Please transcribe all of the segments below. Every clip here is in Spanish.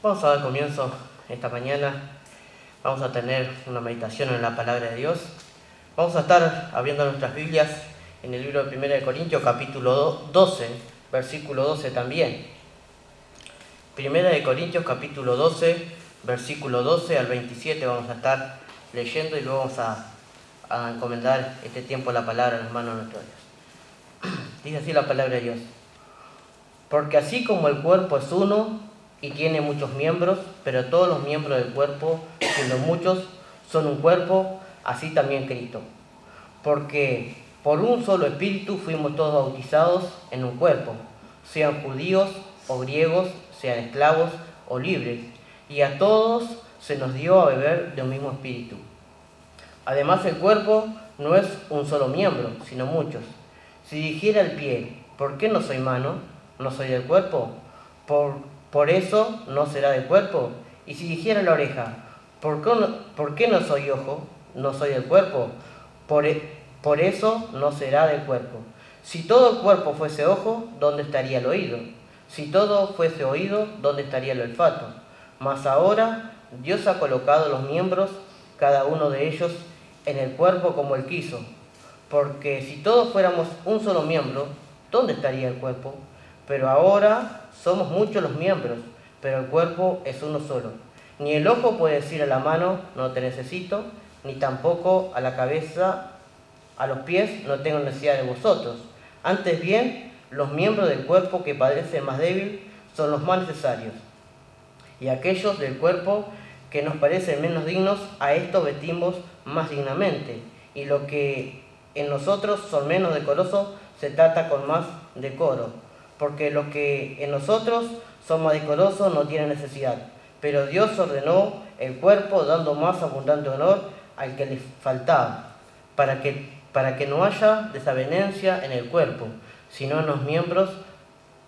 Vamos a dar comienzo esta mañana. Vamos a tener una meditación en la palabra de Dios. Vamos a estar abriendo nuestras Biblias en el libro de 1 de Corintios, capítulo 12, versículo 12 también. 1 de Corintios, capítulo 12, versículo 12 al 27 vamos a estar leyendo y luego vamos a encomendar este tiempo a la palabra en las manos de nuestro Dios. Dice así la palabra de Dios: porque así como el cuerpo es uno y tiene muchos miembros, pero todos los miembros del cuerpo, siendo muchos, son un cuerpo, así también Cristo. Porque por un solo espíritu fuimos todos bautizados en un cuerpo, sean judíos o griegos, sean esclavos o libres, y a todos se nos dio a beber de un mismo espíritu. Además, el cuerpo no es un solo miembro, sino muchos. Si dijera el pie: ¿por qué no soy mano? ¿No soy del cuerpo? Por eso no será del cuerpo. Y si dijera la oreja: ¿por qué no soy ojo? ¿No soy del cuerpo? Por eso no será del cuerpo. Si todo el cuerpo fuese ojo, ¿dónde estaría el oído? Si todo fuese oído, ¿dónde estaría el olfato? Mas ahora Dios ha colocado los miembros, cada uno de ellos, en el cuerpo como Él quiso. Porque si todos fuéramos un solo miembro, ¿dónde estaría el cuerpo? Pero ahora somos muchos los miembros, pero el cuerpo es uno solo. Ni el ojo puede decir a la mano: no te necesito, ni tampoco a la cabeza, a los pies: no tengo necesidad de vosotros. Antes bien, los miembros del cuerpo que parecen más débil son los más necesarios. Y aquellos del cuerpo que nos parecen menos dignos, a estos vestimos más dignamente. Y lo que en nosotros son menos decorosos, se trata con más decoro. Porque los que en nosotros son más decorosos no tienen necesidad. Pero Dios ordenó el cuerpo, dando más abundante honor al que le faltaba, para que no haya desavenencia en el cuerpo, sino en los miembros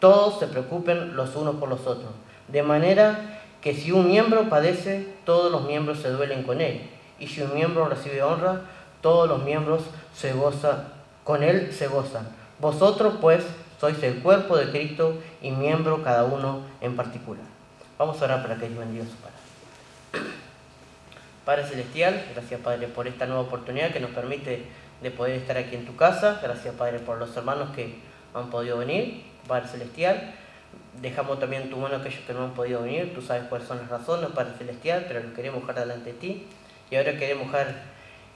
todos se preocupen los unos por los otros. De manera que si un miembro padece, todos los miembros se duelen con él. Y si un miembro recibe honra, todos los miembros con él se gozan. Vosotros pues sois el cuerpo de Cristo y miembro cada uno en particular. Vamos a orar para que Dios bendiga su palabra. Padre Celestial, gracias Padre por esta nueva oportunidad que nos permite de poder estar aquí en tu casa. Gracias Padre por los hermanos que han podido venir. Padre Celestial, dejamos también en tu mano aquellos que no han podido venir. Tú sabes cuáles son las razones, Padre Celestial, pero los queremos dejar delante de ti. Y ahora queremos dejar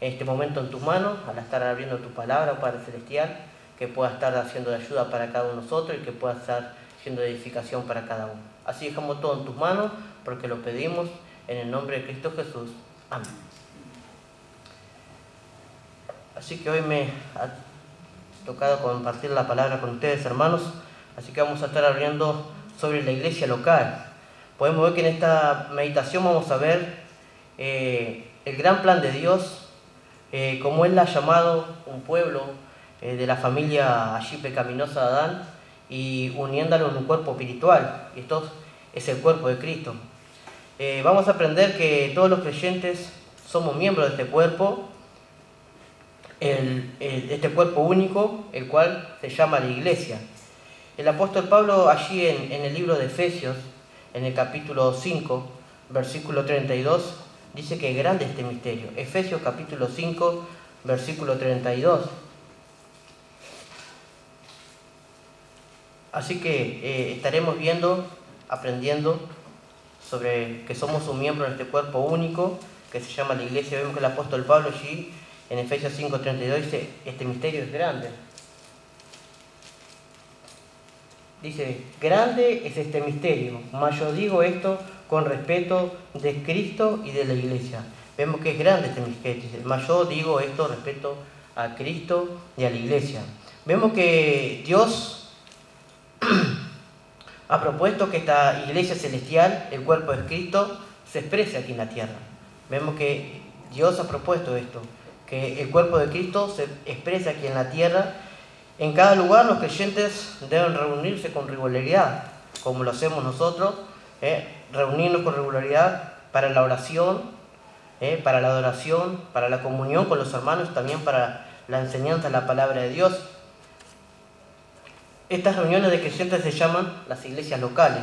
este momento en tus manos, al estar abriendo tu palabra, Padre Celestial, que pueda estar haciendo de ayuda para cada uno de nosotros y que pueda estar siendo de edificación para cada uno. Así dejamos todo en tus manos, porque lo pedimos en el nombre de Cristo Jesús. Amén. Así que hoy me ha tocado compartir la palabra con ustedes, hermanos. Así que vamos a estar hablando sobre la iglesia local. Podemos ver que en esta meditación vamos a ver el gran plan de Dios, como Él ha llamado un pueblo de la familia allí pecaminosa de Adán y uniéndolo en un cuerpo espiritual. Y esto es el cuerpo de Cristo. Vamos a aprender que todos los creyentes somos miembros de este cuerpo, este cuerpo único, el cual se llama la iglesia. El apóstol Pablo allí en el libro de Efesios, en el capítulo 5, versículo 32, dice que grande este misterio. Efesios capítulo 5, versículo 32. Así que estaremos viendo, aprendiendo sobre que somos un miembro de este cuerpo único que se llama la iglesia. Vemos que el apóstol Pablo allí en Efesios 5:32 dice: este misterio es grande. Dice: grande es este misterio, mas yo digo esto con respeto de Cristo y de la iglesia. Vemos que es grande este misterio, mas yo digo esto respecto a Cristo y a la iglesia. Vemos que Dios ha propuesto que esta iglesia celestial, el cuerpo de Cristo, se exprese aquí en la tierra. Vemos que Dios ha propuesto esto, que el cuerpo de Cristo se exprese aquí en la tierra. En cada lugar los creyentes deben reunirse con regularidad, como lo hacemos nosotros, reunirnos con regularidad para la oración, para la adoración, para la comunión con los hermanos, también para la enseñanza de la palabra de Dios. Estas reuniones de creyentes se llaman las iglesias locales.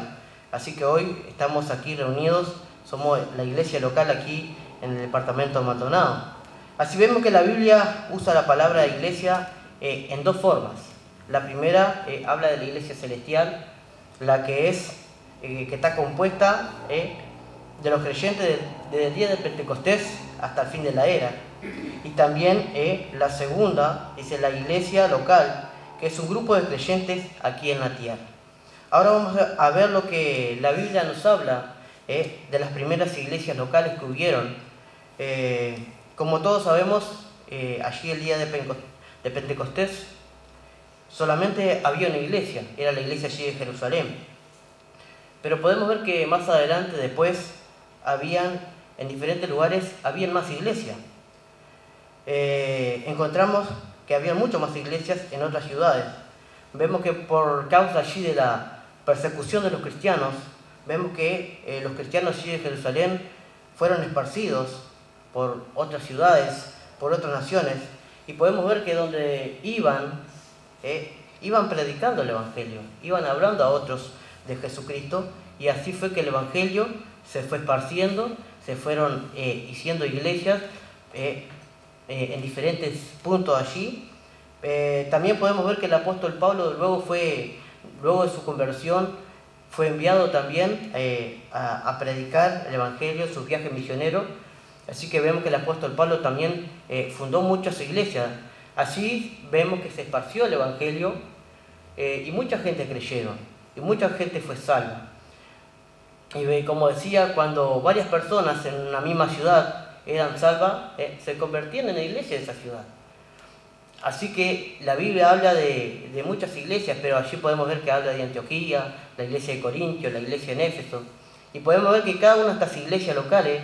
Así que hoy estamos aquí reunidos, somos la iglesia local aquí en el departamento de Maldonado. Así vemos que la Biblia usa la palabra iglesia en dos formas. La primera habla de la iglesia celestial, la que está compuesta de los creyentes desde el día de Pentecostés hasta el fin de la era. Y también la segunda es la iglesia local, que es un grupo de creyentes aquí en la tierra. Ahora vamos a ver lo que la Biblia nos habla de las primeras iglesias locales que hubieron. Como todos sabemos, allí el día de Pentecostés solamente había una iglesia, era la iglesia allí de Jerusalén. Pero podemos ver que más adelante, después, en diferentes lugares, habían más iglesias. Encontramos que había muchas más iglesias en otras ciudades. Vemos que por causa allí de la persecución de los cristianos, vemos que los cristianos allí de Jerusalén fueron esparcidos por otras ciudades, por otras naciones, y podemos ver que donde iban predicando el Evangelio, iban hablando a otros de Jesucristo, y así fue que el Evangelio se fue esparciendo, se fueron haciendo iglesias en diferentes puntos allí. También podemos ver que el apóstol Pablo luego de su conversión, fue enviado también a predicar el Evangelio en sus viajes misioneros. Así que vemos que el apóstol Pablo también fundó muchas iglesias. Así vemos que se esparció el Evangelio y mucha gente creyeron y mucha gente fue salva. Y como decía, cuando varias personas en una misma ciudad eran salvas, se convertían en la iglesia de esa ciudad. Así que la Biblia habla de muchas iglesias, pero allí podemos ver que habla de Antioquía, la iglesia de Corintio, la iglesia en Éfeso. Y podemos ver que cada una de estas iglesias locales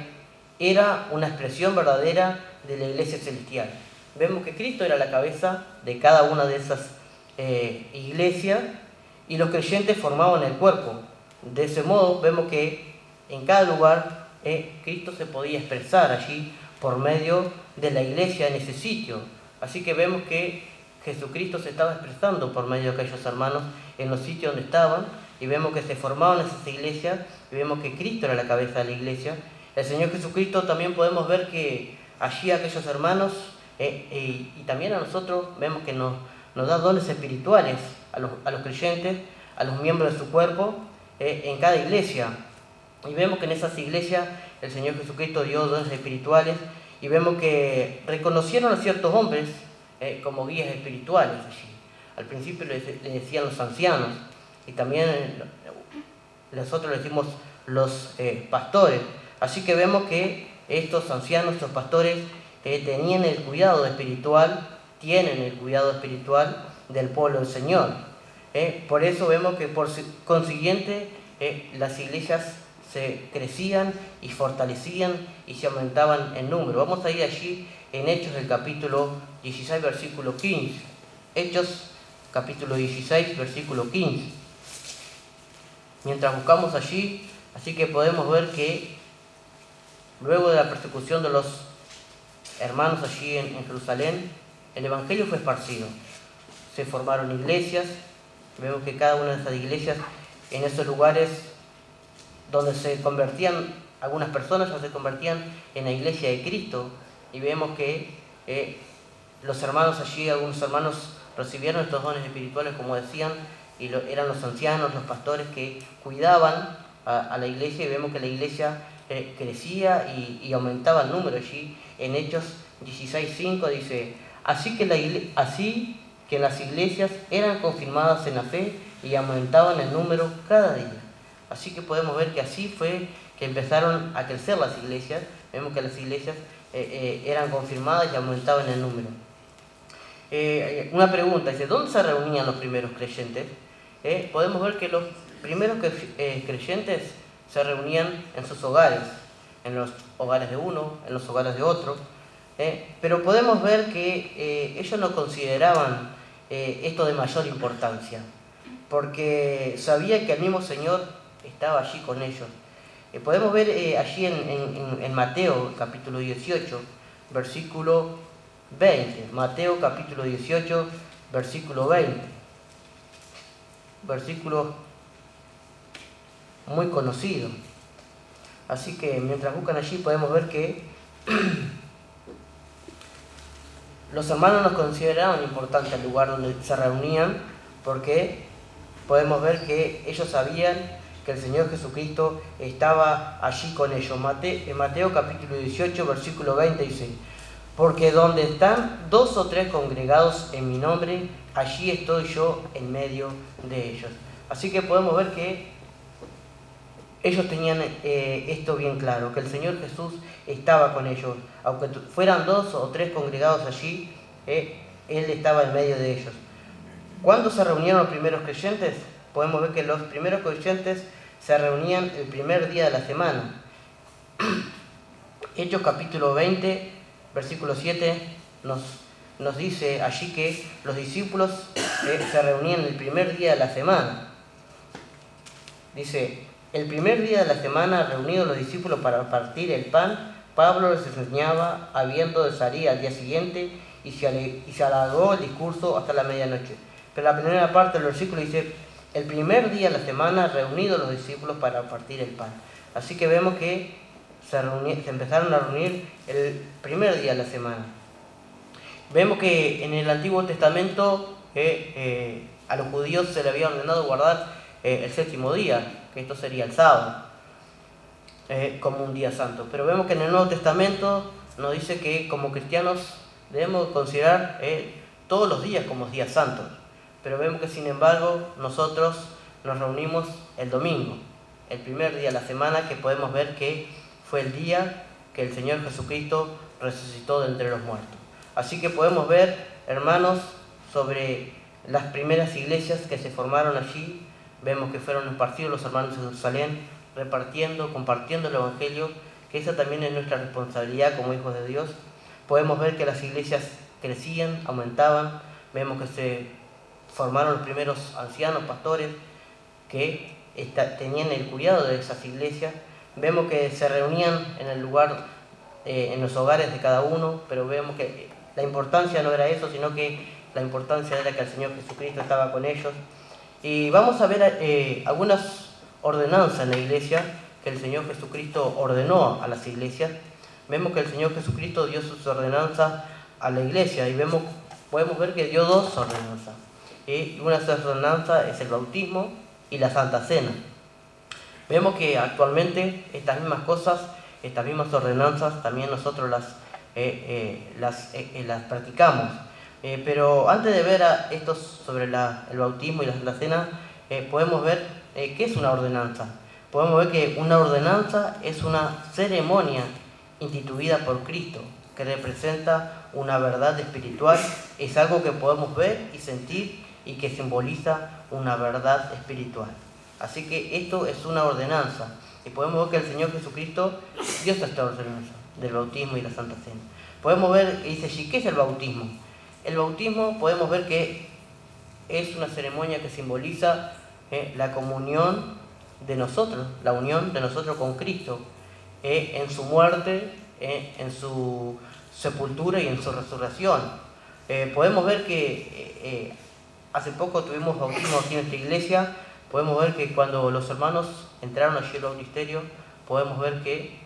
era una expresión verdadera de la iglesia celestial. Vemos que Cristo era la cabeza de cada una de esas iglesias y los creyentes formaban el cuerpo. De ese modo vemos que en cada lugar Cristo se podía expresar allí por medio de la iglesia en ese sitio. Así que vemos que Jesucristo se estaba expresando por medio de aquellos hermanos en los sitios donde estaban, y vemos que se formaban esas iglesias, y vemos que Cristo era la cabeza de la iglesia. El Señor Jesucristo también podemos ver que allí aquellos hermanos, y también a nosotros, vemos que nos da dones espirituales a los creyentes, a los miembros de su cuerpo, en cada iglesia. Y vemos que en esas iglesias el Señor Jesucristo dio dones espirituales, y vemos que reconocieron a ciertos hombres como guías espirituales allí. Al principio le decían los ancianos, y también nosotros le decimos los pastores. Así que vemos que estos ancianos, estos pastores, tienen el cuidado espiritual del pueblo del Señor. Por eso vemos que por consiguiente las iglesias se crecían y fortalecían y se aumentaban en número. Vamos a ir allí en Hechos del capítulo 16, versículo 15. Hechos capítulo 16, versículo 15. Mientras buscamos allí, así que podemos ver que luego de la persecución de los hermanos allí en Jerusalén, el Evangelio fue esparcido. Se formaron iglesias. Vemos que cada una de esas iglesias, en esos lugares donde se convertían algunas personas, ya se convertían en la iglesia de Cristo. Y vemos que los hermanos allí, algunos hermanos recibieron estos dones espirituales, como decían, y eran los ancianos, los pastores que cuidaban a la iglesia, y vemos que la iglesia crecía y aumentaba el número. Allí en Hechos 16:5 dice: así que las iglesias eran confirmadas en la fe y aumentaban el número cada día. Así que podemos ver que así fue que empezaron a crecer las iglesias. Vemos que las iglesias eran confirmadas y aumentaban el número. Una pregunta, dice: ¿dónde se reunían los primeros creyentes? Podemos ver que los primeros creyentes se reunían en sus hogares, en los hogares de uno, en los hogares de otro. Pero podemos ver que ellos no consideraban esto de mayor importancia, porque sabía que el mismo Señor estaba allí con ellos. Podemos ver allí en Mateo capítulo 18, versículo 20. Mateo capítulo 18, versículo 20. Versículo muy conocido. Así que mientras buscan allí podemos ver que los hermanos nos consideraban importante el lugar donde se reunían, porque podemos ver que ellos sabían que el Señor Jesucristo estaba allí con ellos. En Mateo capítulo 18, versículo 20 dice: porque donde están 2 o 3 congregados en mi nombre, allí estoy yo en medio de ellos. Así que podemos ver que ellos tenían esto bien claro, que el Señor Jesús estaba con ellos. Aunque fueran 2 o 3 congregados allí, Él estaba en medio de ellos. ¿Cuándo se reunieron los primeros creyentes? Podemos ver que los primeros creyentes se reunían el primer día de la semana. Hechos capítulo 20, versículo 7 nos dice allí que los discípulos se reunían el primer día de la semana. Dice: el primer día de la semana, reunidos los discípulos para partir el pan, Pablo les enseñaba, habiendo de salir al día siguiente, y se alargó el discurso hasta la medianoche. Pero la primera parte del versículo dice: el primer día de la semana, reunidos los discípulos para partir el pan. Así que vemos que se empezaron a reunir el primer día de la semana. Vemos que en el Antiguo Testamento a los judíos se les había ordenado guardar el séptimo día, que esto sería el sábado, como un día santo. Pero vemos que en el Nuevo Testamento nos dice que como cristianos debemos considerar todos los días como días santos. Pero vemos que sin embargo nosotros nos reunimos el domingo, el primer día de la semana, que podemos ver que fue el día que el Señor Jesucristo resucitó de entre los muertos. Así que podemos ver, hermanos, sobre las primeras iglesias que se formaron allí. Vemos que fueron esparcidos los hermanos de Jerusalén, compartiendo el Evangelio, que esa también es nuestra responsabilidad como hijos de Dios. Podemos ver que las iglesias crecían, aumentaban. Vemos que se formaron los primeros ancianos, pastores, que tenían el cuidado de esas iglesias. Vemos que se reunían en el lugar, en los hogares de cada uno, pero vemos que la importancia no era eso, sino que la importancia era que el Señor Jesucristo estaba con ellos. Y vamos a ver algunas ordenanzas en la iglesia que el Señor Jesucristo ordenó a las iglesias. Vemos que el Señor Jesucristo dio sus ordenanzas a la iglesia y podemos ver que dio 2 ordenanzas. Y una de esas ordenanzas es el bautismo y la Santa Cena. Vemos que actualmente estas mismas cosas, estas mismas ordenanzas, también nosotros las practicamos. Pero antes de ver esto sobre el bautismo y la Santa Cena, podemos ver qué es una ordenanza. Podemos ver que una ordenanza es una ceremonia instituida por Cristo, que representa una verdad espiritual, es algo que podemos ver y sentir y que simboliza una verdad espiritual. Así que esto es una ordenanza, y podemos ver que el Señor Jesucristo dio esta ordenanza del bautismo y la Santa Cena. Podemos ver que dice allí, ¿qué es el bautismo? El bautismo podemos ver que es una ceremonia que simboliza la comunión de nosotros, la unión de nosotros con Cristo, en su muerte, en su sepultura y en su resurrección. Podemos ver que hace poco tuvimos bautismo aquí en esta iglesia. Podemos ver que cuando los hermanos entraron allí al bautisterio, podemos ver que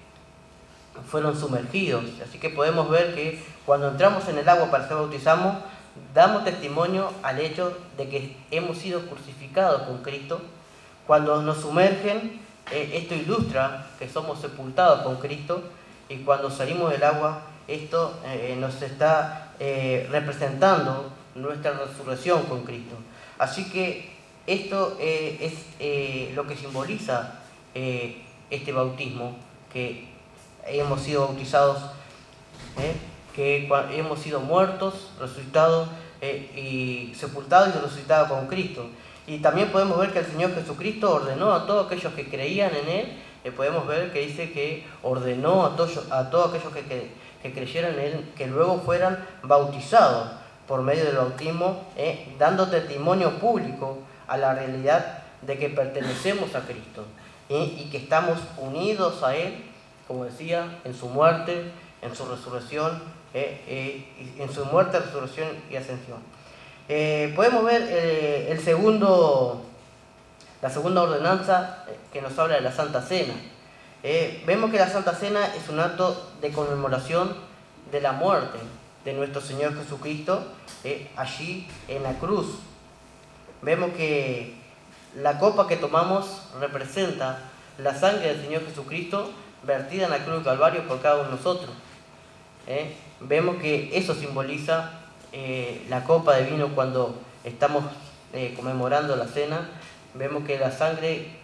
fueron sumergidos. Así que podemos ver que cuando entramos en el agua para ser bautizados, damos testimonio al hecho de que hemos sido crucificados con Cristo. Cuando nos sumergen, esto ilustra que somos sepultados con Cristo, y cuando salimos del agua, esto nos está representando nuestra resurrección con Cristo. Así que esto es lo que simboliza este bautismo, que hemos sido bautizados, que hemos sido muertos, resucitados y sepultados y resucitados con Cristo. Y también podemos ver que el Señor Jesucristo ordenó a todos aquellos que creían en Él. Podemos ver que dice que ordenó a todos aquellos que creyeran en Él, que luego fueran bautizados por medio del bautismo, dando testimonio público a la realidad de que pertenecemos a Cristo y que estamos unidos a Él, como decía, en su muerte, en su resurrección, en su muerte, resurrección y ascensión. Podemos ver el segundo La segunda ordenanza que nos habla de la Santa Cena. Vemos que la Santa Cena es un acto de conmemoración de la muerte de nuestro Señor Jesucristo allí en la cruz. Vemos que la copa que tomamos representa la sangre del Señor Jesucristo vertida en la cruz del Calvario por cada uno de nosotros. Vemos que eso simboliza la copa de vino cuando estamos conmemorando la cena. Vemos que la sangre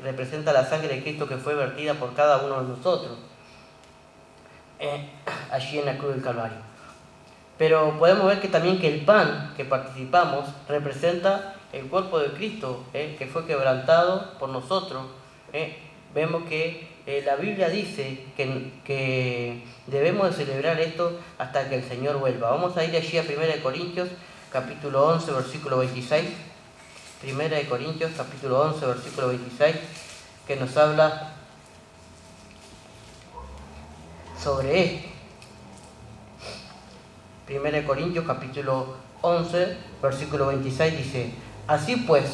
representa la sangre de Cristo que fue vertida por cada uno de nosotros allí en la cruz del Calvario. Pero podemos ver que también que el pan que participamos representa el cuerpo de Cristo que fue quebrantado por nosotros. Vemos que la Biblia dice que debemos de celebrar esto hasta que el Señor vuelva. Vamos a ir allí a 1 Corintios capítulo 11 versículo 26. 1 Corintios capítulo 11 versículo 26, que nos habla sobre esto. 1 Corintios capítulo 11 versículo 26 dice: así pues,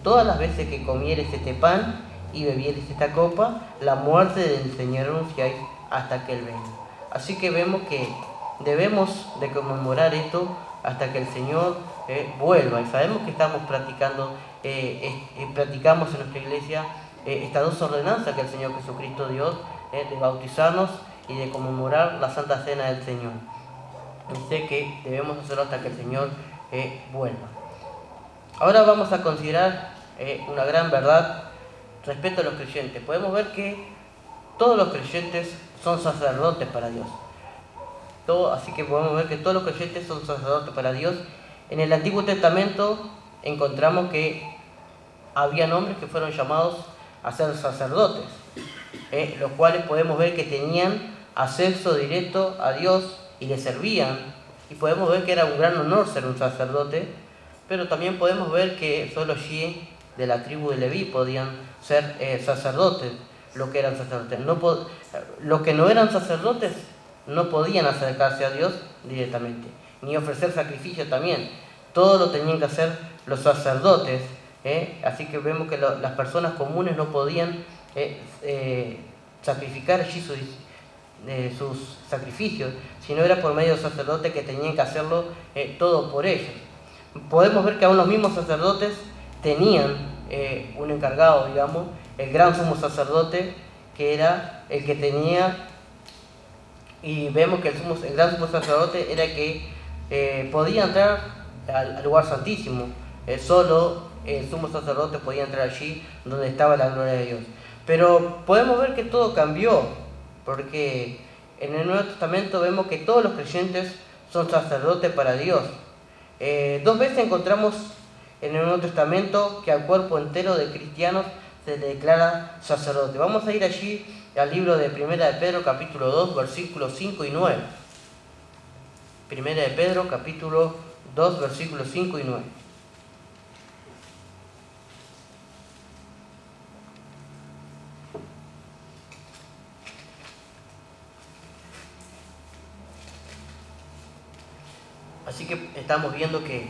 todas las veces que comieres este pan y bebieres esta copa, la muerte del Señor anunciáis hasta que Él venga. Así que vemos que debemos de conmemorar esto hasta que el Señor vuelva. Y sabemos que estamos practicamos en nuestra iglesia estas dos ordenanzas que el Señor Jesucristo dio, de bautizarnos y de conmemorar la Santa Cena del Señor. Dice que debemos hacerlo hasta que el Señor vuelva. Ahora vamos a considerar una gran verdad respecto a los creyentes. Podemos ver que todos los creyentes son sacerdotes para Dios. Así que podemos ver que todos los creyentes son sacerdotes para Dios. En el Antiguo Testamento encontramos que había hombres que fueron llamados a ser sacerdotes, los cuales podemos ver que tenían acceso directo a Dios y le servían. Y podemos ver que era un gran honor ser un sacerdote, pero también podemos ver que solo allí de la tribu de Leví podían ser sacerdotes, los que eran sacerdotes. Los que no eran sacerdotes no podían acercarse a Dios directamente, ni ofrecer sacrificio también. Todo lo tenían que hacer los sacerdotes. Así que vemos que las personas comunes no podían sacrificar allí sus sacrificios, sino era por medio de sacerdotes que tenían que hacerlo todo por ellos. Podemos ver que aún los mismos sacerdotes tenían un encargado, digamos, el gran sumo sacerdote, que era el que tenía. Y vemos que el gran sumo sacerdote era el que podía entrar al lugar santísimo. Solo el sumo sacerdote podía entrar allí donde estaba la gloria de Dios. Pero podemos ver que todo cambió, porque en el Nuevo Testamento vemos que todos los creyentes son sacerdotes para Dios. 2 veces encontramos en el Nuevo Testamento que al cuerpo entero de cristianos se le declara sacerdote. Vamos a ir allí al libro de 1 de Pedro capítulo 2 versículos 5 y 9. 1 de Pedro capítulo 2 versículos 5 y 9. Así que estamos viendo que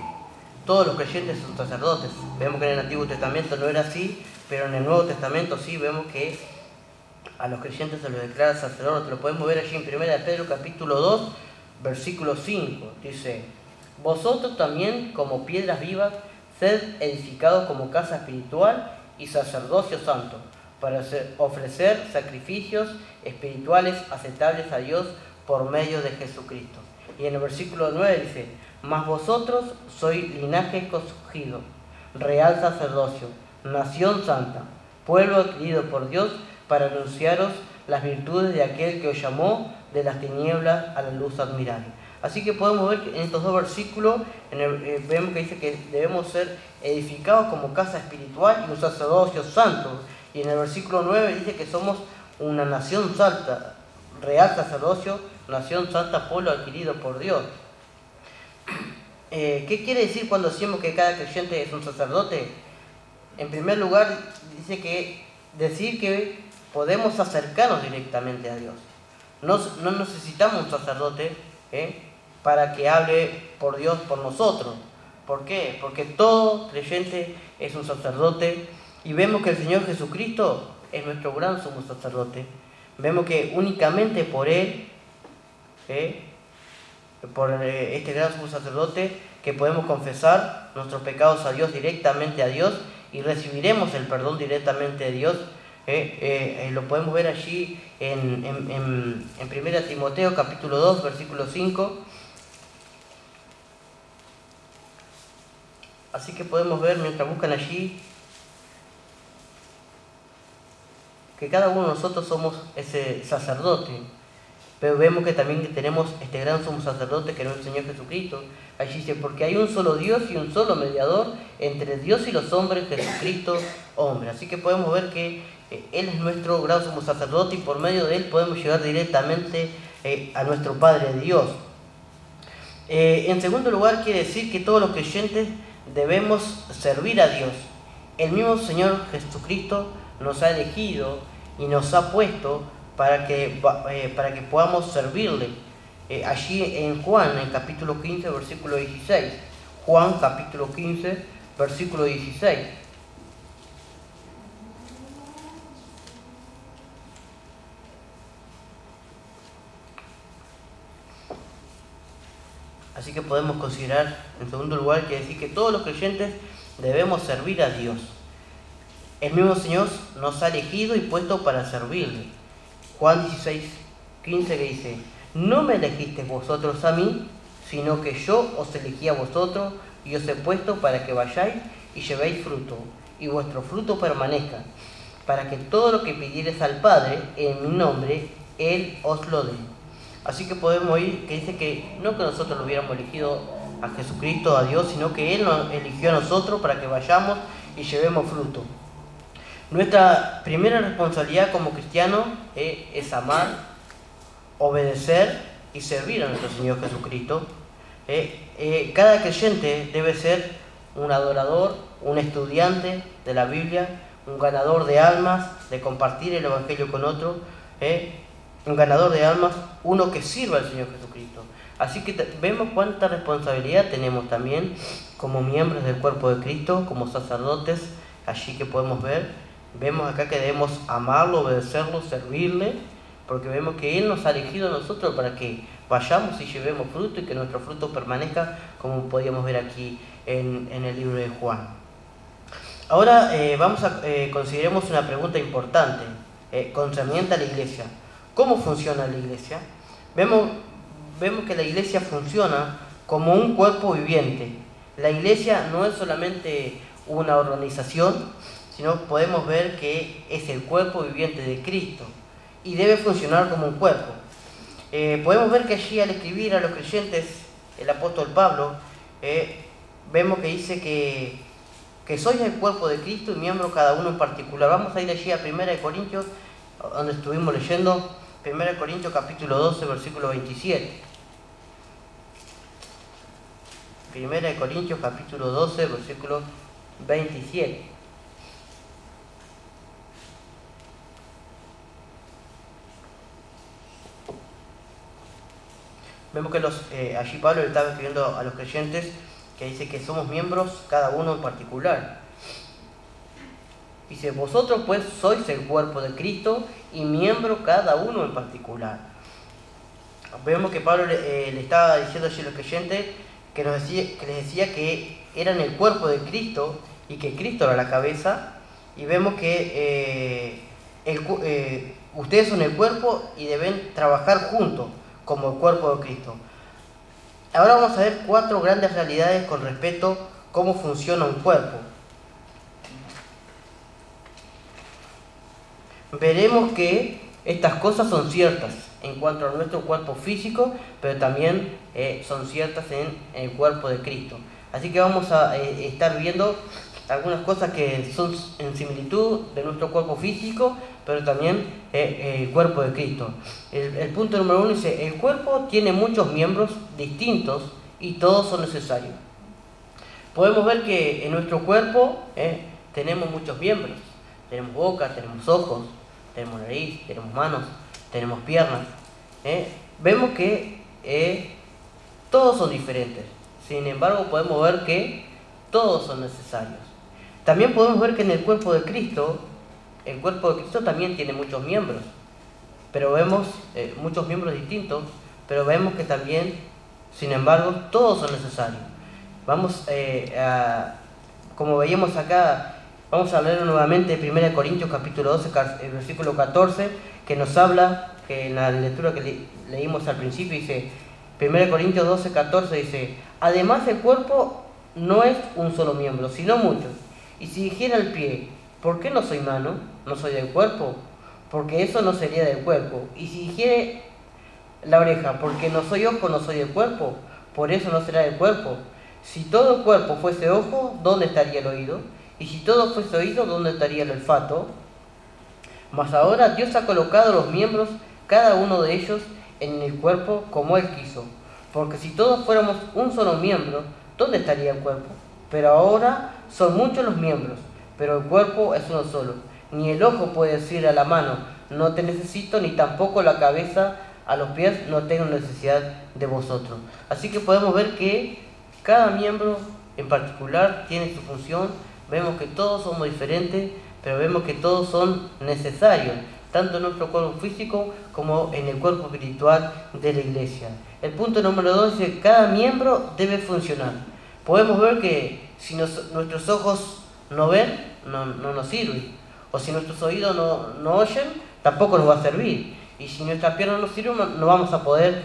todos los creyentes son sacerdotes. Vemos que en el Antiguo Testamento no era así, pero en el Nuevo Testamento sí vemos que a los creyentes se los declara sacerdotes. Lo podemos ver allí en 1 de Pedro capítulo 2, versículo 5. Dice: vosotros también, como piedras vivas, sed edificados como casa espiritual y sacerdocio santo, para ofrecer sacrificios espirituales aceptables a Dios por medio de Jesucristo. Y en el versículo 9 dice: mas vosotros sois linaje escogido, real sacerdocio, nación santa, pueblo adquirido por Dios, para anunciaros las virtudes de aquel que os llamó de las tinieblas a la luz admirable. Así que podemos ver que en estos dos versículos vemos que dice que debemos ser edificados como casa espiritual y un sacerdocio santo. Y en el versículo 9 dice que somos una nación santa, real sacerdocio, nación santa, pueblo adquirido por Dios. ¿Qué quiere decir cuando decimos que cada creyente es un sacerdote? En primer lugar, dice que decir que podemos acercarnos directamente a Dios. No necesitamos un sacerdote para que hable por Dios por nosotros. ¿Por qué? Porque todo creyente es un sacerdote Y vemos que el Señor Jesucristo es nuestro gran sumo sacerdote. Vemos que únicamente por Él, este gran sumo sacerdote, que podemos confesar nuestros pecados a Dios, directamente a Dios, y recibiremos el perdón directamente de Dios. Lo podemos ver allí en 1 Timoteo capítulo 2, versículo 5. Así que podemos ver, mientras buscan allí, que cada uno de nosotros somos ese sacerdote, pero vemos que también tenemos este gran sumo sacerdote que es el Señor Jesucristo. Allí dice, porque hay un solo Dios y un solo mediador entre Dios y los hombres, Jesucristo hombre. Así que podemos ver que Él es nuestro gran sumo sacerdote y por medio de Él podemos llegar directamente a nuestro Padre Dios. En segundo lugar, quiere decir que todos los creyentes debemos servir a Dios. El mismo Señor Jesucristo nos ha elegido y nos ha puesto para que podamos servirle. Allí en Juan, en capítulo 15, versículo 16. Juan, capítulo 15, versículo 16. Así que podemos considerar, en segundo lugar, que decir que todos los creyentes debemos servir a Dios. El mismo Señor nos ha elegido y puesto para servirle. Juan 16, 15 que dice, no me elegisteis vosotros a mí, sino que yo os elegí a vosotros y os he puesto para que vayáis y llevéis fruto, y vuestro fruto permanezca, para que todo lo que pidiereis al Padre en mi nombre, Él os lo dé. Así que podemos oír que dice que no que nosotros lo hubiéramos elegido a Jesucristo, a Dios, sino que Él nos eligió a nosotros para que vayamos y llevemos fruto. Nuestra primera responsabilidad como cristianos es amar, obedecer y servir a nuestro Señor Jesucristo. Cada creyente debe ser un adorador, un estudiante de la Biblia, un ganador de almas, de compartir el Evangelio con otros, un ganador de almas, uno que sirva al Señor Jesucristo. Así que vemos cuánta responsabilidad tenemos también como miembros del cuerpo de Cristo, como sacerdotes, allí que podemos ver. Vemos acá que debemos amarlo, obedecerlo, servirle, porque vemos que Él nos ha elegido a nosotros para que vayamos y llevemos fruto y que nuestro fruto permanezca, como podíamos ver aquí en el libro de Juan. Ahora consideremos una pregunta importante concerniente a la iglesia. ¿Cómo funciona la iglesia? Vemos que la iglesia funciona como un cuerpo viviente. La iglesia no es solamente una organización, sino podemos ver que es el cuerpo viviente de Cristo y debe funcionar como un cuerpo. Podemos ver que allí al escribir a los creyentes, el apóstol Pablo, vemos que dice que sois el cuerpo de Cristo y miembro cada uno en particular. Vamos a ir allí a 1 Corintios, donde estuvimos leyendo 1 Corintios capítulo 12, versículo 27. 1 Corintios capítulo 12, versículo 27. Vemos que allí Pablo le estaba escribiendo a los creyentes que dice que somos miembros cada uno en particular. Dice, vosotros pues sois el cuerpo de Cristo y miembro cada uno en particular. Vemos que Pablo le estaba diciendo allí a los creyentes que les decía que eran el cuerpo de Cristo y que Cristo era la cabeza. Y vemos que ustedes son el cuerpo y deben trabajar juntos como el cuerpo de Cristo. Ahora vamos a ver 4 grandes realidades con respecto a cómo funciona un cuerpo. Veremos que estas cosas son ciertas en cuanto a nuestro cuerpo físico, pero también son ciertas en el cuerpo de Cristo. Así que vamos a estar viendo algunas cosas que son en similitud de nuestro cuerpo físico, pero también el cuerpo de Cristo. El punto número 1 dice, el cuerpo tiene muchos miembros distintos y todos son necesarios. Podemos ver que en nuestro cuerpo tenemos muchos miembros. Tenemos boca, tenemos ojos, tenemos nariz, tenemos manos, tenemos piernas. Vemos que todos son diferentes. Sin embargo, podemos ver que todos son necesarios. También podemos ver que en el cuerpo de Cristo también tiene muchos miembros, pero vemos muchos miembros distintos, pero vemos que también, sin embargo, todos son necesarios. Vamos como veíamos acá, vamos a leer nuevamente 1 Corintios capítulo 12, versículo 14, que nos habla, que en la lectura que leímos al principio dice, 1 Corintios 12, 14 dice, además el cuerpo no es un solo miembro, sino muchos. Y si dijera el pie, ¿por qué no soy mano? ¿No soy del cuerpo? Porque eso no sería del cuerpo. Y si dijere la oreja, porque no soy ojo, no soy del cuerpo, por eso no será del cuerpo. Si todo el cuerpo fuese ojo, ¿dónde estaría el oído? Y si todo fuese oído, ¿dónde estaría el olfato? Mas ahora Dios ha colocado los miembros, cada uno de ellos, en el cuerpo como Él quiso. Porque si todos fuéramos un solo miembro, ¿dónde estaría el cuerpo? Pero ahora son muchos los miembros, pero el cuerpo es uno solo. Ni el ojo puede decir a la mano, no te necesito, ni tampoco la cabeza a los pies, no tengo necesidad de vosotros. Así que podemos ver que cada miembro en particular tiene su función. Vemos que todos somos diferentes, pero vemos que todos son necesarios, tanto en nuestro cuerpo físico como en el cuerpo espiritual de la iglesia. El punto número 2 dice, cada miembro debe funcionar. Podemos ver que si nuestros ojos no ven, no nos sirve. O si nuestros oídos no oyen, tampoco nos va a servir. Y si nuestras piernas no sirven, no vamos a poder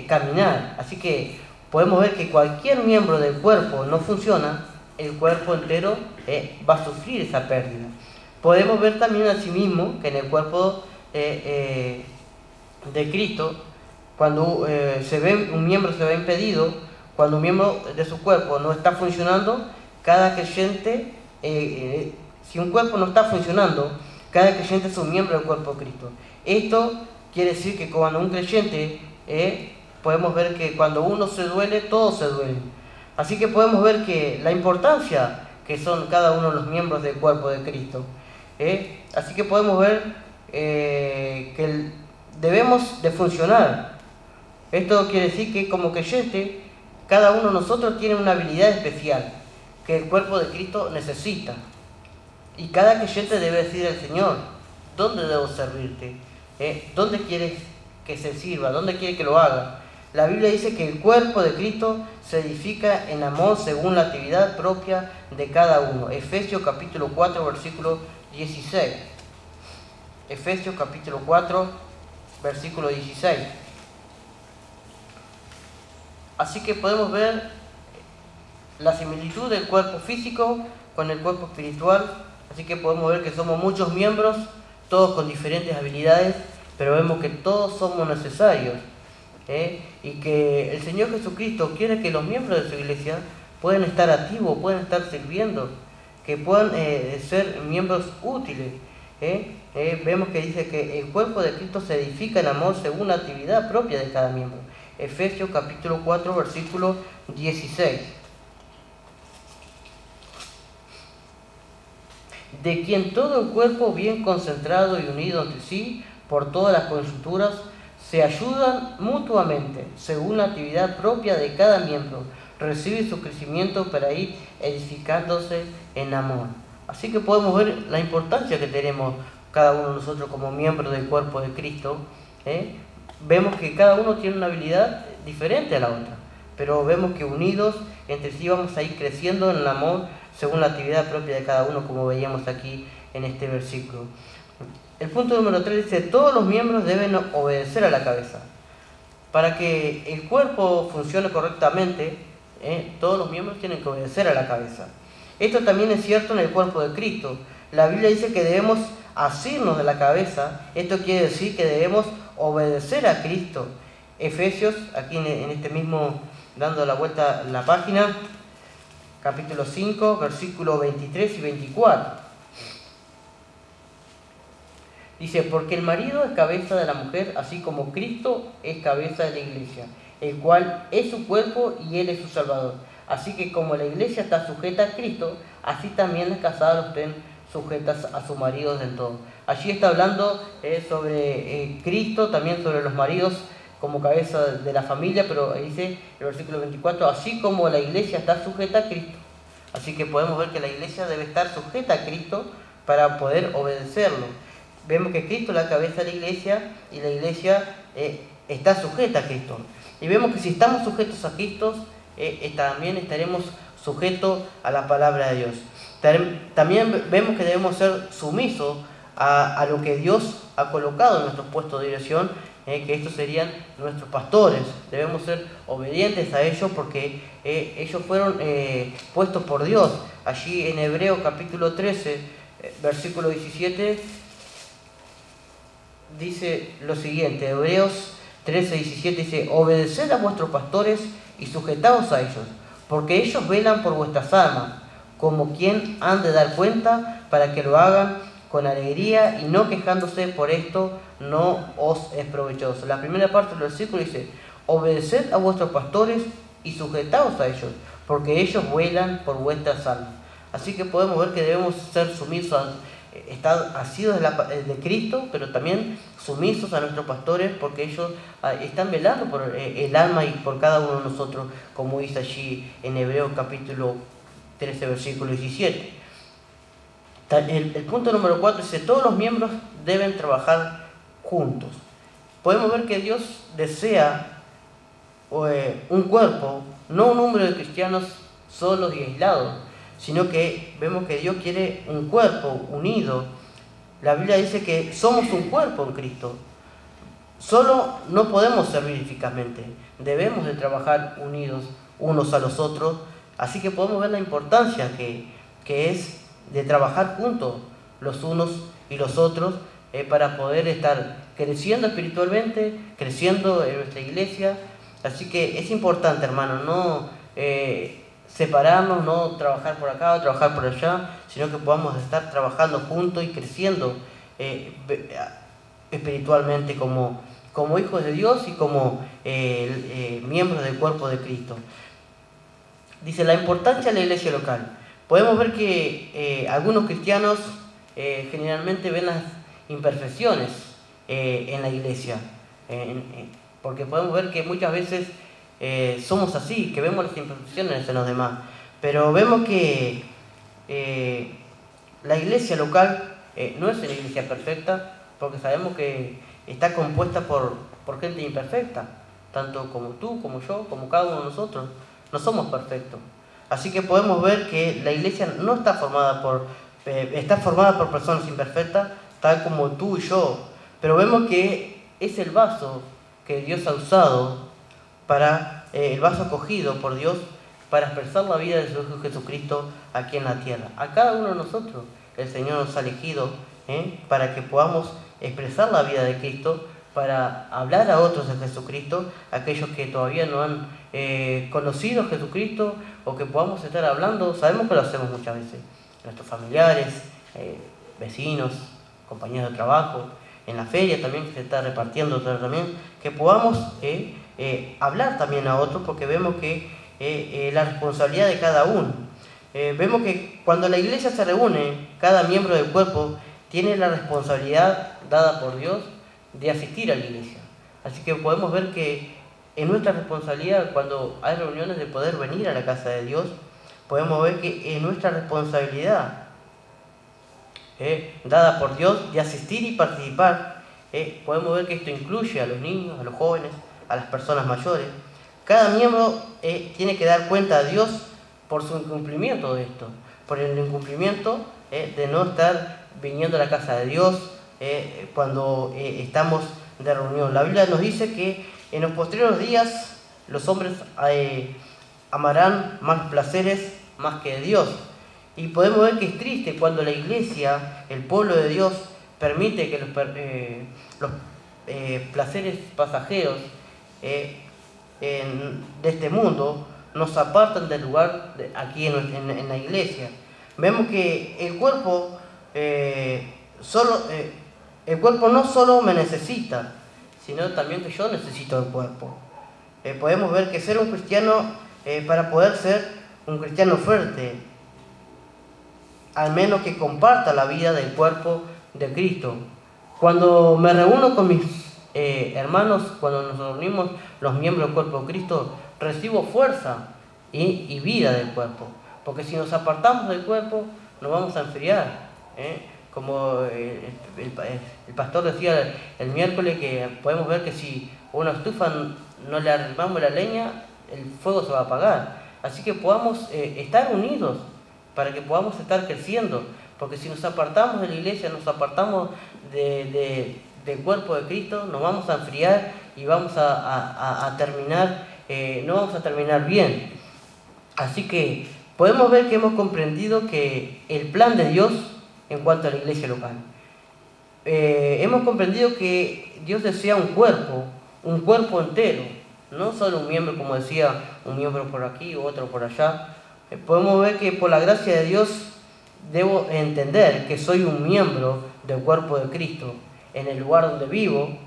caminar. Así que podemos ver que cualquier miembro del cuerpo no funciona, el cuerpo entero va a sufrir esa pérdida. Podemos ver también asimismo que en el cuerpo de Cristo, cuando un miembro se ve impedido, cuando un miembro de su cuerpo no está funcionando, cada creyente, si un cuerpo no está funcionando, cada creyente es un miembro del cuerpo de Cristo. Esto quiere decir que cuando un creyente, podemos ver que cuando uno se duele, todos se duelen. Así que podemos ver que la importancia que son cada uno de los miembros del cuerpo de Cristo. Así que podemos ver que debemos de funcionar. Esto quiere decir que como creyente, cada uno de nosotros tiene una habilidad especial que el cuerpo de Cristo necesita. Y cada creyente debe decir al Señor, ¿dónde debo servirte? ¿Dónde quieres que se sirva? ¿Dónde quieres que lo haga? La Biblia dice que el cuerpo de Cristo se edifica en amor según la actividad propia de cada uno. Efesios capítulo 4, versículo 16. Efesios capítulo 4, versículo 16. Así que podemos ver la similitud del cuerpo físico con el cuerpo espiritual. Así que podemos ver que somos muchos miembros, todos con diferentes habilidades, pero vemos que todos somos necesarios. Y que el Señor Jesucristo quiere que los miembros de su iglesia puedan estar activos, puedan estar sirviendo, que puedan ser miembros útiles. Vemos que dice que el cuerpo de Cristo se edifica en amor según la actividad propia de cada miembro. Efesios capítulo 4, versículo 16. De quien todo el cuerpo bien concentrado y unido entre sí por todas las coyunturas se ayudan mutuamente según la actividad propia de cada miembro, recibe su crecimiento para ir edificándose en amor. Así que podemos ver la importancia que tenemos cada uno de nosotros como miembros del cuerpo de Cristo. Vemos que cada uno tiene una habilidad diferente a la otra, pero vemos que unidos entre sí vamos a ir creciendo en el amor según la actividad propia de cada uno, como veíamos aquí en este versículo. El punto número 3 dice, todos los miembros deben obedecer a la cabeza. Para que el cuerpo funcione correctamente, todos los miembros tienen que obedecer a la cabeza. Esto también es cierto en el cuerpo de Cristo. La Biblia dice que debemos asirnos de la cabeza. Esto quiere decir que debemos obedecer a Cristo. Efesios, aquí en este mismo, dando la vuelta a la página, capítulo 5, versículos 23 y 24. Dice, porque el marido es cabeza de la mujer, así como Cristo es cabeza de la iglesia, el cual es su cuerpo y él es su salvador. Así que como la iglesia está sujeta a Cristo, así también las casadas estén sujetas a sus maridos en todo. Allí está hablando sobre Cristo, también sobre los maridos como cabeza de la familia, pero dice el versículo 24, así como la iglesia está sujeta a Cristo, Así que podemos ver que la iglesia debe estar sujeta a Cristo para poder obedecerlo. Vemos que Cristo es la cabeza de la iglesia y la iglesia está sujeta a Cristo. Y vemos que si estamos sujetos a Cristo, también estaremos sujetos a la palabra de Dios. También vemos que debemos ser sumisos a lo que Dios ha colocado en nuestros puestos de dirección, que estos serían nuestros pastores. Debemos ser obedientes a ellos porque ellos fueron puestos por Dios. Allí en Hebreos capítulo 13, versículo 17, dice lo siguiente. Hebreos 13, 17 dice: obedeced a vuestros pastores y sujetaos a ellos, porque ellos velan por vuestras almas, como quien han de dar cuenta, para que lo hagan con alegría y no quejándose. Por esto no os es provechoso. La primera parte del versículo dice: obedeced a vuestros pastores y sujetaos a ellos, porque ellos velan por vuestras almas. Así que podemos ver que debemos ser sumisos, asidos de Cristo, pero también sumisos a nuestros pastores, porque ellos están velando por el alma y por cada uno de nosotros, como dice allí en Hebreos capítulo 13, versículo 17. El punto número 4 dice: todos los miembros deben trabajar juntos. Podemos ver que Dios desea un cuerpo, no un número de cristianos solos y aislados, sino que vemos que Dios quiere un cuerpo unido. La Biblia dice que somos un cuerpo en Cristo. Solo no podemos servir eficazmente, debemos de trabajar unidos unos a los otros. Así que podemos ver la importancia que es de trabajar juntos los unos y los otros, para poder estar creciendo espiritualmente, creciendo en nuestra iglesia. Así que es importante, hermanos, no separarnos, no trabajar por acá o trabajar por allá, sino que podamos estar trabajando juntos y creciendo espiritualmente como hijos de Dios y como miembros del cuerpo de Cristo. Dice la importancia de la iglesia local. Podemos ver que algunos cristianos generalmente ven las imperfecciones en la iglesia, porque podemos ver que muchas veces somos así, que vemos las imperfecciones en los demás, pero vemos que la iglesia local no es una iglesia perfecta, porque sabemos que está compuesta por gente imperfecta, tanto como tú, como yo, como cada uno de nosotros. No somos perfectos. Así que podemos ver que la iglesia no está formada está formada por personas imperfectas, tal como tú y yo. Pero vemos que es el vaso que Dios ha usado el vaso escogido por Dios para expresar la vida de su Hijo Jesucristo aquí en la tierra. A cada uno de nosotros el Señor nos ha elegido para que podamos expresar la vida de Cristo, para hablar a otros de Jesucristo, aquellos que todavía no han conocido a Jesucristo, o que podamos estar hablando. Sabemos que lo hacemos muchas veces, nuestros familiares, vecinos, compañeros de trabajo, en la feria también que se está repartiendo también, que podamos hablar también a otros, porque vemos que la responsabilidad de cada uno. Vemos que cuando la iglesia se reúne, cada miembro del cuerpo tiene la responsabilidad dada por Dios de asistir a la iglesia. Así que podemos ver que en nuestra responsabilidad, cuando hay reuniones, de poder venir a la casa de Dios, podemos ver que en nuestra responsabilidad dada por Dios de asistir y participar, podemos ver que esto incluye a los niños, a los jóvenes, a las personas mayores. Cada miembro tiene que dar cuenta a Dios por su incumplimiento de esto, por el incumplimiento de no estar viniendo a la casa de Dios cuando estamos de reunión. La Biblia nos dice que en los posteriores días los hombres amarán más placeres más que Dios. Y podemos ver que es triste cuando la iglesia, el pueblo de Dios, permite que los placeres pasajeros de este mundo nos apartan del lugar aquí en la iglesia. Vemos que el cuerpo no solo me necesita, sino también que yo necesito el cuerpo. Podemos ver que ser un cristiano, para poder ser un cristiano fuerte, al menos que comparta la vida del cuerpo de Cristo. Cuando me reúno con mis hermanos, cuando nos reunimos los miembros del cuerpo de Cristo, recibo fuerza y vida del cuerpo. porque si nos apartamos del cuerpo nos vamos a enfriar, como el pastor decía el miércoles, que podemos ver que si una estufa no le arrimamos la leña, el fuego se va a apagar. Así que podamos estar unidos para que podamos estar creciendo, porque si nos apartamos de la iglesia, nos apartamos del cuerpo de Cristo, nos vamos a enfriar y vamos a terminar, no vamos a terminar bien. Así que podemos ver que hemos comprendido que el plan de Dios en cuanto a la iglesia local. Hemos comprendido que Dios desea un cuerpo entero, no solo un miembro, como decía, un miembro por aquí, otro por allá. Podemos ver que por la gracia de Dios debo entender que soy un miembro del cuerpo de Cristo en el lugar donde vivo.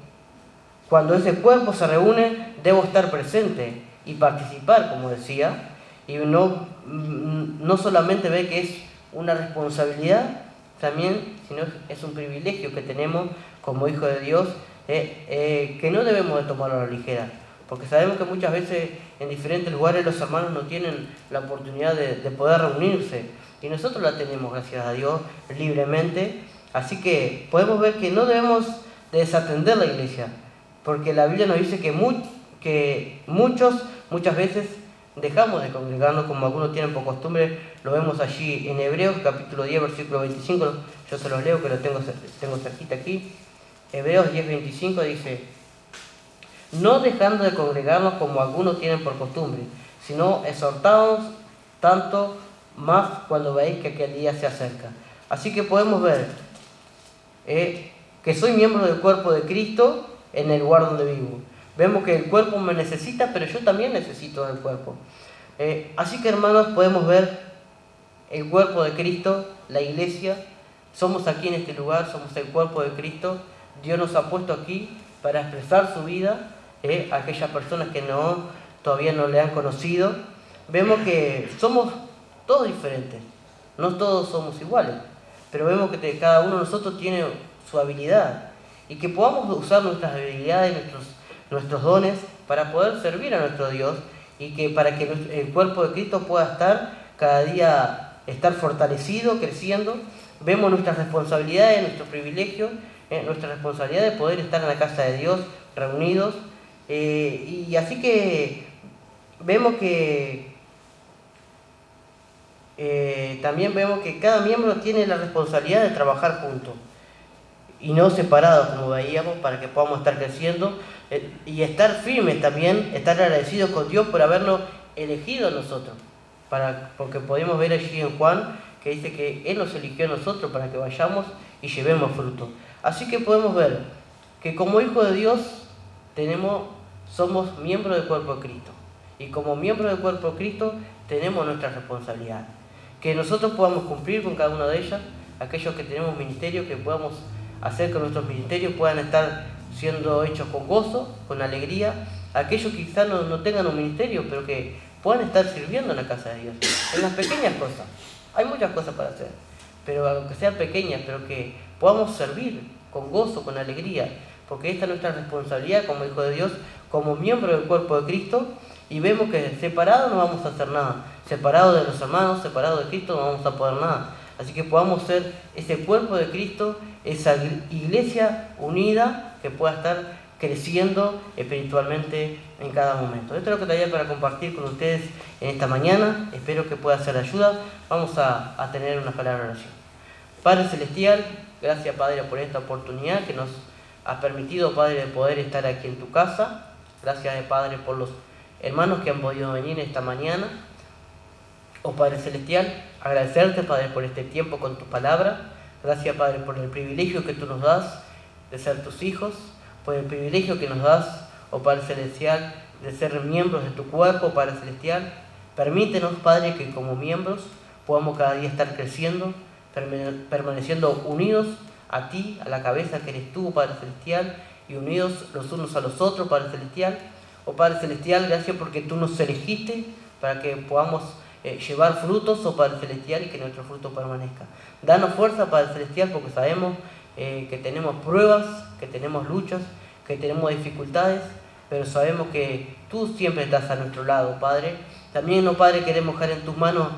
Cuando ese cuerpo se reúne, debo estar presente y participar, como decía, y no solamente ver que es una responsabilidad también, sino es un privilegio que tenemos como hijos de Dios, que no debemos de tomarlo a la ligera, porque sabemos que muchas veces en diferentes lugares los hermanos no tienen la oportunidad de poder reunirse, y nosotros la tenemos, gracias a Dios, libremente. Así que podemos ver que no debemos desatender la iglesia, porque la Biblia nos dice que muchas veces dejamos de congregarnos, como algunos tienen por costumbre. Lo vemos allí en Hebreos capítulo 10, versículo 25, yo se los leo, que lo tengo cerquita aquí. Hebreos 10, 25 dice: no dejando de congregarnos como algunos tienen por costumbre, sino exhortados tanto más cuando veis que aquel día se acerca. Así que podemos ver que soy miembro del cuerpo de Cristo en el lugar donde vivo. Vemos que el cuerpo me necesita, pero yo también necesito del cuerpo. Así que, hermanos, podemos ver el cuerpo de Cristo, la iglesia. Somos aquí en este lugar, somos el cuerpo de Cristo. Dios nos ha puesto aquí para expresar su vida a aquellas personas que todavía no le han conocido. Vemos que somos todos diferentes, no todos somos iguales, pero vemos que cada uno de nosotros tiene su habilidad, y que podamos usar nuestras habilidades, nuestros dones para poder servir a nuestro Dios, y que para que el cuerpo de Cristo pueda cada día estar fortalecido, creciendo. Vemos nuestras responsabilidades, nuestros privilegios, nuestra responsabilidad de poder estar en la casa de Dios reunidos, y así que vemos que también vemos que cada miembro tiene la responsabilidad de trabajar juntos y no separados, como veíamos, para que podamos estar creciendo y estar firmes también, estar agradecidos con Dios por habernos elegido a nosotros, porque podemos ver allí en Juan que dice que Él nos eligió a nosotros para que vayamos y llevemos fruto. Así que podemos ver que como hijos de Dios somos miembros del cuerpo de Cristo, y como miembros del cuerpo de Cristo tenemos nuestra responsabilidad, que nosotros podamos cumplir con cada una de ellas. Aquellos que tenemos ministerio, que podamos hacer que nuestros ministerios puedan estar siendo hechos con gozo, con alegría. Aquellos que quizás no tengan un ministerio, pero que puedan estar sirviendo en la casa de Dios, en las pequeñas cosas. Hay muchas cosas para hacer, pero aunque sean pequeñas, pero que podamos servir con gozo, con alegría, porque esta es nuestra responsabilidad como hijos de Dios, como miembros del cuerpo de Cristo. Y vemos que separados no vamos a hacer nada, separados de los hermanos, separados de Cristo no vamos a poder nada. Así que podamos ser ese cuerpo de Cristo, esa iglesia unida que pueda estar creciendo espiritualmente en cada momento. Esto es lo que traía para compartir con ustedes en esta mañana. Espero que pueda ser de ayuda. Vamos a tener una palabra de oración. Padre Celestial, gracias, Padre, por esta oportunidad que nos ha permitido, Padre, de poder estar aquí en tu casa. Gracias, Padre, por los hermanos que han podido venir esta mañana. Oh Padre Celestial, agradecerte, Padre, por este tiempo con tu palabra. Gracias, Padre, por el privilegio que tú nos das de ser tus hijos, por el privilegio que nos das, oh Padre Celestial, de ser miembros de tu cuerpo, Padre Celestial. Permítenos, Padre, que como miembros podamos cada día estar creciendo, permaneciendo unidos a ti, a la cabeza que eres tú, Padre Celestial, y unidos los unos a los otros, Padre Celestial. Oh Padre Celestial, gracias porque tú nos elegiste para que podamos llevar frutos, oh Padre Celestial, y que nuestro fruto permanezca. Danos fuerza, Padre Celestial, porque sabemos que tenemos pruebas, que tenemos luchas, que tenemos dificultades, pero sabemos que tú siempre estás a nuestro lado, Padre. También, oh Padre, queremos dejar en tus manos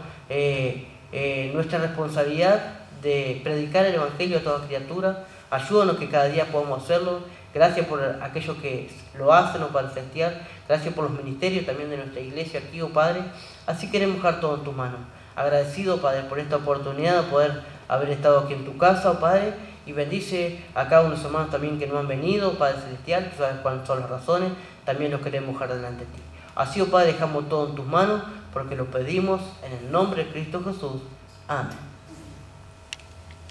nuestra responsabilidad de predicar el Evangelio a toda criatura. Ayúdanos que cada día podamos hacerlo. Gracias por aquellos que lo hacen, Padre Celestial. Gracias por los ministerios también de nuestra iglesia aquí, Padre. Así queremos dejar todo en tus manos. Agradecido, Padre, por esta oportunidad de poder haber estado aquí en tu casa, Padre. Y bendice a cada uno de los hermanos también que no han venido, Padre Celestial. Tú sabes cuáles son las razones. También los queremos dejar delante de ti. Así, Padre, dejamos todo en tus manos porque lo pedimos en el nombre de Cristo Jesús. Amén.